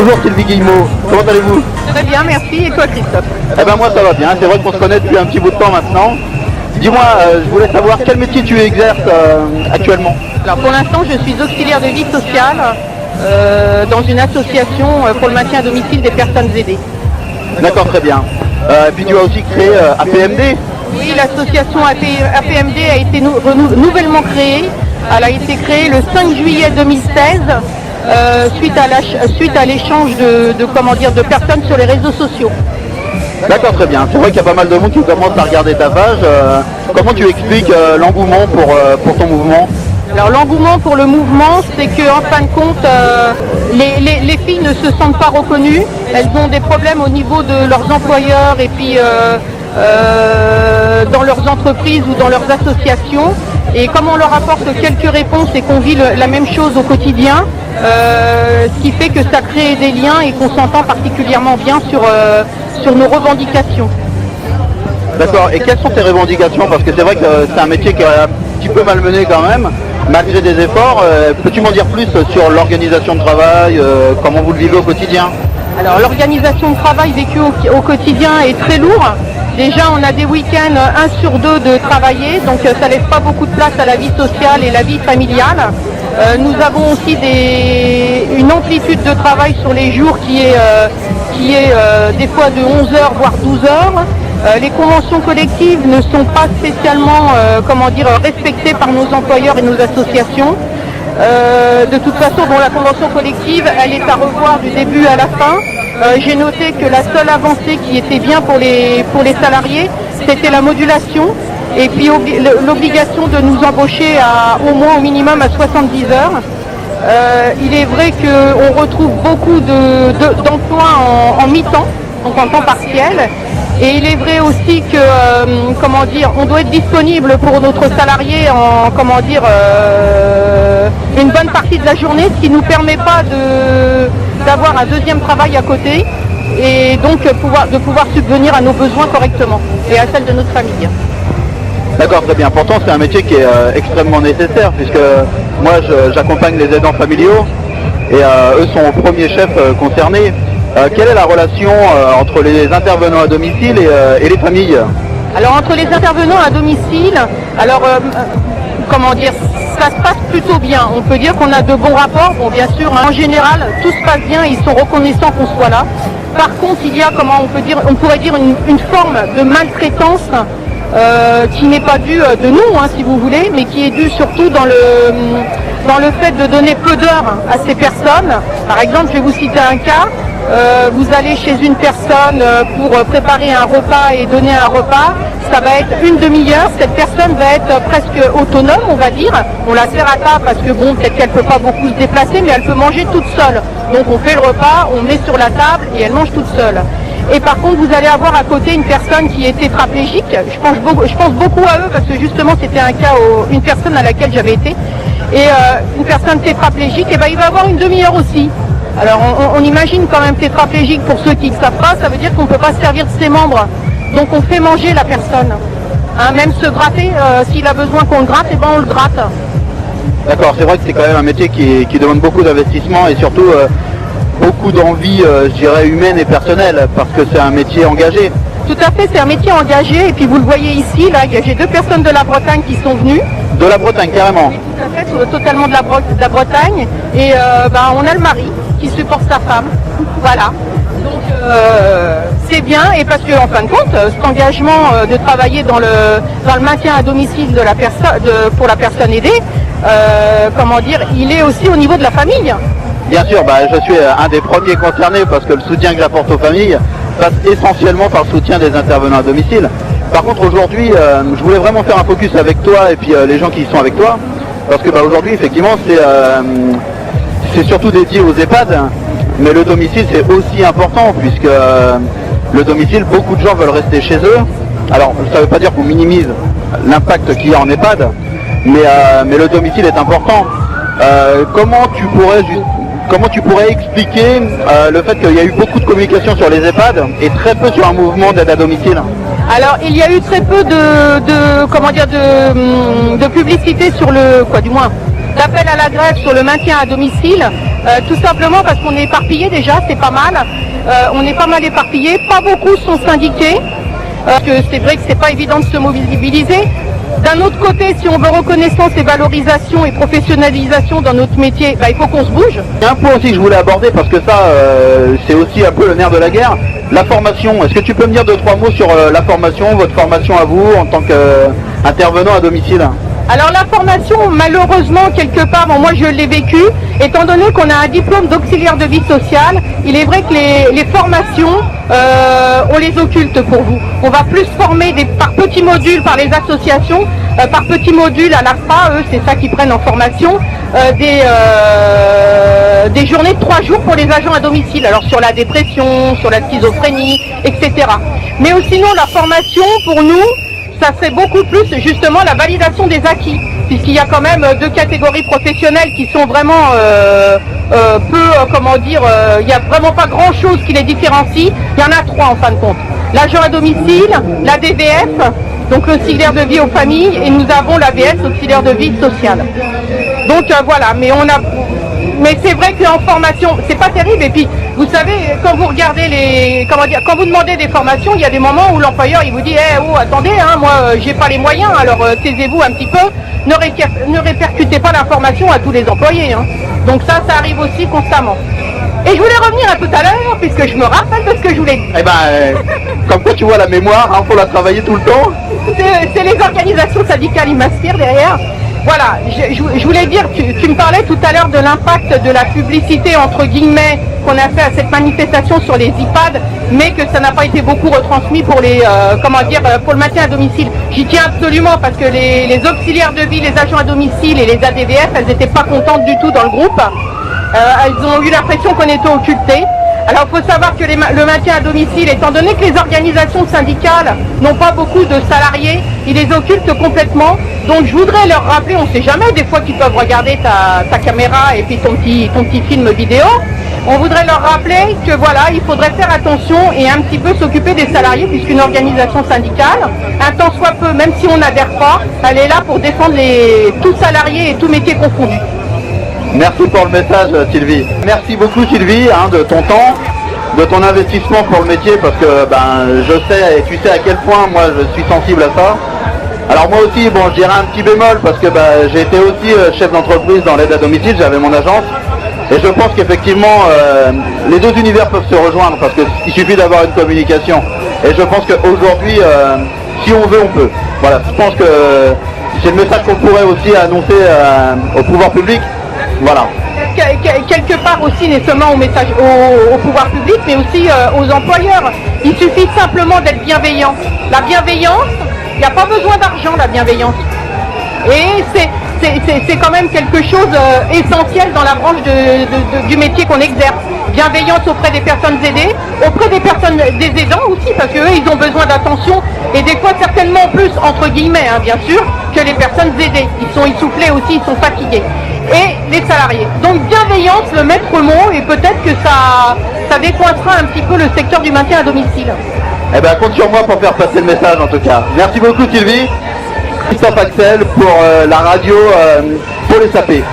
Bonjour Sylvie Guillemot, comment allez-vous? Très bien, merci. Et toi, Christophe? Eh ben moi ça va bien, c'est vrai qu'on se connaît depuis un petit bout de temps maintenant. Dis-moi, je voulais savoir quel métier tu exerces actuellement? Alors pour l'instant, je suis auxiliaire de vie sociale dans une association pour le maintien à domicile des personnes aidées. D'accord, très bien. Et puis tu as aussi créé APMD? Oui, l'association APMD a été nouvellement créée. Elle a été créée le 5 juillet 2016 suite à l'échange de personnes sur les réseaux sociaux. D'accord, très bien. C'est vrai qu'il y a pas mal de monde qui commence à regarder ta page. Comment tu expliques l'engouement pour ton mouvement? Alors l'engouement pour le mouvement, c'est qu'en fin de compte, les filles ne se sentent pas reconnues. Elles ont des problèmes au niveau de leurs employeurs et puis dans leurs entreprises ou dans leurs associations. Et comme on leur apporte quelques réponses et qu'on vit la même chose au quotidien, ce qui fait que ça crée des liens et qu'on s'entend particulièrement bien sur nos revendications. D'accord, et quelles sont tes revendications? Parce que c'est vrai que c'est un métier qui est un petit peu malmené quand même, malgré des efforts. Peux-tu m'en dire plus sur l'organisation de travail, comment vous le vivez au quotidien? Alors l'organisation de travail vécue au quotidien est très lourde. Déjà on a des week-ends 1 sur 2 de travailler, donc ça laisse pas beaucoup de place à la vie sociale et la vie familiale. Nous avons aussi une amplitude de travail sur les jours qui est des fois de 11 heures voire 12 heures. Les conventions collectives ne sont pas spécialement respectées par nos employeurs et nos associations. De toute façon, la convention collective, elle est à revoir du début à la fin. J'ai noté que la seule avancée qui était bien pour les salariés, c'était la modulation et puis l'obligation de nous embaucher au moins au minimum à 70 heures. Il est vrai qu'on retrouve beaucoup d'emplois en mi-temps, donc en temps partiel. Et il est vrai aussi que, on doit être disponible pour notre salarié une bonne partie de la journée, ce qui ne nous permet pas d'avoir un deuxième travail à côté et donc de pouvoir subvenir à nos besoins correctement et à celles de notre famille. D'accord, très bien. Pourtant, c'est un métier qui est extrêmement nécessaire puisque moi, j'accompagne les aidants familiaux et eux sont au premier chef concernés. Quelle est la relation entre les intervenants à domicile et les familles? Alors entre les intervenants à domicile, ça se passe plutôt bien. On peut dire qu'on a de bons rapports. Bon, bien sûr, en général, tout se passe bien, ils sont reconnaissants qu'on soit là. Par contre, il y a, on pourrait dire une forme de maltraitance qui n'est pas due de nous, si vous voulez, mais qui est due surtout dans le fait de donner peu d'heures à ces personnes. Par exemple, je vais vous citer un cas. Vous allez chez une personne pour préparer un repas et donner un repas, ça va être une demi-heure, cette personne va être presque autonome, on va dire. On la sert à table parce que peut-être qu'elle ne peut pas beaucoup se déplacer, mais elle peut manger toute seule. Donc on fait le repas, on met sur la table et elle mange toute seule. Et par contre, vous allez avoir à côté une personne qui est tétraplégique. Je pense beaucoup à eux parce que justement c'était un cas, une personne à laquelle j'avais été. Et une personne tétraplégique, il va avoir une demi-heure aussi. Alors on imagine quand même tétraplégique, pour ceux qui ne savent pas, ça veut dire qu'on ne peut pas se servir de ses membres. Donc on fait manger la personne. Même se gratter, s'il a besoin qu'on le gratte, on le gratte. D'accord, c'est vrai que c'est quand même un métier qui demande beaucoup d'investissement et surtout beaucoup d'envie, je dirais, humaine et personnelle, parce que c'est un métier engagé. Tout à fait, c'est un métier engagé, et puis vous le voyez ici, là, j'ai 2 personnes de la Bretagne qui sont venues. De la Bretagne, carrément? Oui, tout à fait, totalement de la Bretagne, et on a le mari qui supporte sa femme, voilà. Donc c'est bien, et parce qu'en fin de compte, cet engagement de travailler dans le maintien à domicile de pour la personne aidée, il est aussi au niveau de la famille. Bien sûr, je suis un des premiers concernés parce que le soutien que j'apporte aux familles passe essentiellement par le soutien des intervenants à domicile. Par contre, aujourd'hui, je voulais vraiment faire un focus avec toi et puis les gens qui sont avec toi, parce que aujourd'hui, effectivement, c'est surtout dédié aux EHPAD, mais le domicile, c'est aussi important, puisque le domicile, beaucoup de gens veulent rester chez eux. Alors, ça ne veut pas dire qu'on minimise l'impact qu'il y a en EHPAD, mais le domicile est important. Comment tu pourrais expliquer le fait qu'il y a eu beaucoup de communication sur les EHPAD et très peu sur un mouvement d'aide à domicile? Alors il y a eu très peu de publicité sur d'appel à la grève sur le maintien à domicile, tout simplement parce qu'on est éparpillé déjà, c'est pas mal. On est pas mal éparpillé, pas beaucoup sont syndiqués, que c'est vrai que c'est pas évident de se mobiliser. D'un autre côté, si on veut reconnaissance et valorisation et professionnalisation dans notre métier, il faut qu'on se bouge. Il y a un point aussi que je voulais aborder parce que ça, c'est aussi un peu le nerf de la guerre. La formation, est-ce que tu peux me dire 2-3 mots sur la formation, votre formation à vous en tant qu'intervenant à domicile? Alors la formation, malheureusement, quelque part, moi je l'ai vécu, étant donné qu'on a un diplôme d'auxiliaire de vie sociale, il est vrai que les formations, on les occulte pour vous. On va plus former par petits modules par les associations, par petits modules à l'AFPA, eux c'est ça qu'ils prennent en formation, des journées de 3 jours pour les agents à domicile, alors sur la dépression, sur la schizophrénie, etc. Mais sinon la formation pour nous, ça serait beaucoup plus justement la validation des acquis, puisqu'il y a quand même 2 catégories professionnelles qui sont vraiment il n'y a vraiment pas grand chose qui les différencie. Il y en a 3 en fin de compte. L'agent à domicile, la DVF, donc l'auxiliaire de vie aux familles, et nous avons l'AVS, auxiliaire de vie sociale. Donc voilà, mais c'est vrai qu'en formation, c'est pas terrible. Et puis, vous savez, quand vous regardez quand vous demandez des formations, il y a des moments où l'employeur il vous dit, attendez, moi j'ai pas les moyens, alors taisez-vous un petit peu, ne répercutez pas l'information à tous les employés. Donc ça arrive aussi constamment. Et je voulais revenir à tout à l'heure, puisque je me rappelle de ce que je voulais dire. Comme quoi tu vois la mémoire, faut la travailler tout le temps. C'est les organisations syndicales, ils m'inspirent derrière. Voilà, je voulais dire, tu me parlais tout à l'heure de l'impact de la publicité, entre guillemets, qu'on a fait à cette manifestation sur les EHPAD, mais que ça n'a pas été beaucoup retransmis pour pour le maintien à domicile. J'y tiens absolument parce que les auxiliaires de vie, les agents à domicile et les ADVF, elles n'étaient pas contentes du tout dans le groupe. Elles ont eu l'impression qu'on était occultés. Alors il faut savoir que le maintien à domicile, étant donné que les organisations syndicales n'ont pas beaucoup de salariés, ils les occultent complètement. Donc je voudrais leur rappeler, on ne sait jamais, des fois qu'ils peuvent regarder ta caméra et puis ton petit film vidéo. On voudrait leur rappeler que voilà, il faudrait faire attention et un petit peu s'occuper des salariés, puisqu'une organisation syndicale, un tant soit peu, même si on n'adhère pas, elle est là pour défendre tous salariés et tous métiers confondus. Merci pour le message, Sylvie. Merci beaucoup, Sylvie, de ton temps, de ton investissement pour le métier, parce que je sais et tu sais à quel point moi je suis sensible à ça. Alors moi aussi, je dirais un petit bémol, parce que j'ai été aussi chef d'entreprise dans l'aide à domicile, j'avais mon agence, et je pense qu'effectivement les 2 univers peuvent se rejoindre, parce qu'il suffit d'avoir une communication. Et je pense qu'aujourd'hui, si on veut, on peut. Voilà, je pense que c'est le message qu'on pourrait aussi annoncer au pouvoir public. Voilà. Quelque part aussi, non seulement au pouvoir public, mais aussi aux employeurs. Il suffit simplement d'être bienveillant. La bienveillance, il n'y a pas besoin d'argent, la bienveillance. Et c'est quand même quelque chose essentiel dans la branche du métier qu'on exerce. Bienveillance auprès des personnes aidées, auprès des aidants aussi, parce qu'eux, ils ont besoin d'attention, et des fois certainement plus, entre guillemets, bien sûr, que les personnes aidées. Ils sont essoufflés aussi, ils sont fatigués. Et les salariés. Donc bienveillance, le maître mot, et peut-être que ça décoincera un petit peu le secteur du maintien à domicile. Compte sur moi pour faire passer le message en tout cas. Merci beaucoup, Sylvie. Christophe Axel pour la radio pour les SAP.